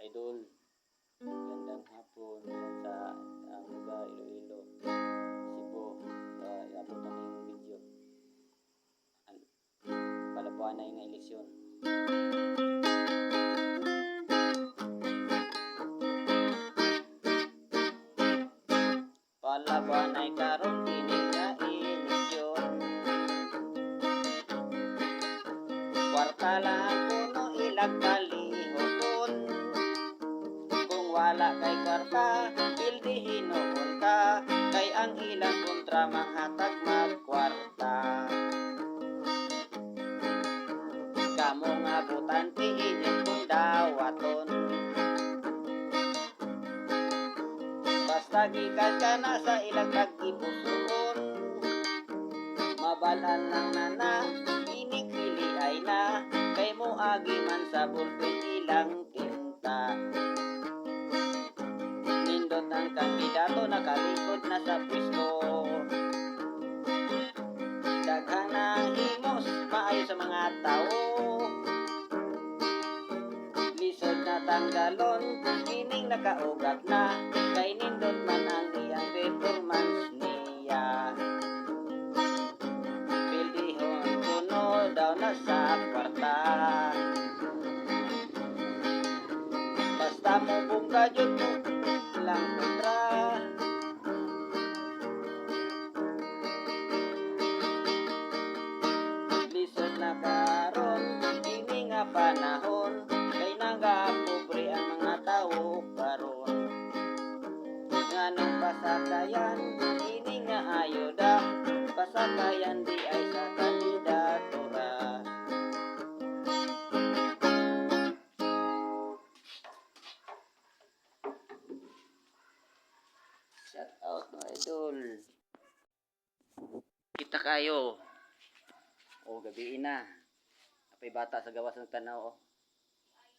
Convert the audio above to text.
idol. Gandang hapon yan sa lugar Iloilo, Cebu. Iabot na yung video. Palabuhan na yung eleksyon. Palabuhan ay karon kini nga eleksyon. Kwarta lang kuno ilag palihokon. Kung wala kay kwarta, pildihin noon ka. Kay ang ilang kontra manghatag magkwarta. Kamo nga butante inyong kung dawaton. Basta gikan ka na sa ilang pag-ipusoon. Mabalan lang na inikili ay na. Kay mo agi man sa bulpin ilang tinta. Nindot ang kandidato nakalikod na sa pwesto. Daghang na himos maayo sa mga tao. Lisod na tanggalon kining nakaugat na. Kay nindot man ang iyang performance niya. Pildihon kuno daw na sa kwarta. Basta mo bungga jud mo lang kontra. Lisod na karon kini nga panahon. Kay nagapobre ang mga tao karon. Nganong pasakayan kini nga ayoda. Pasakayan di ay sa kandidatura. Shout out mga idol. Kita kayo. O gabi na. Apay bata sa gawas ng tanaw.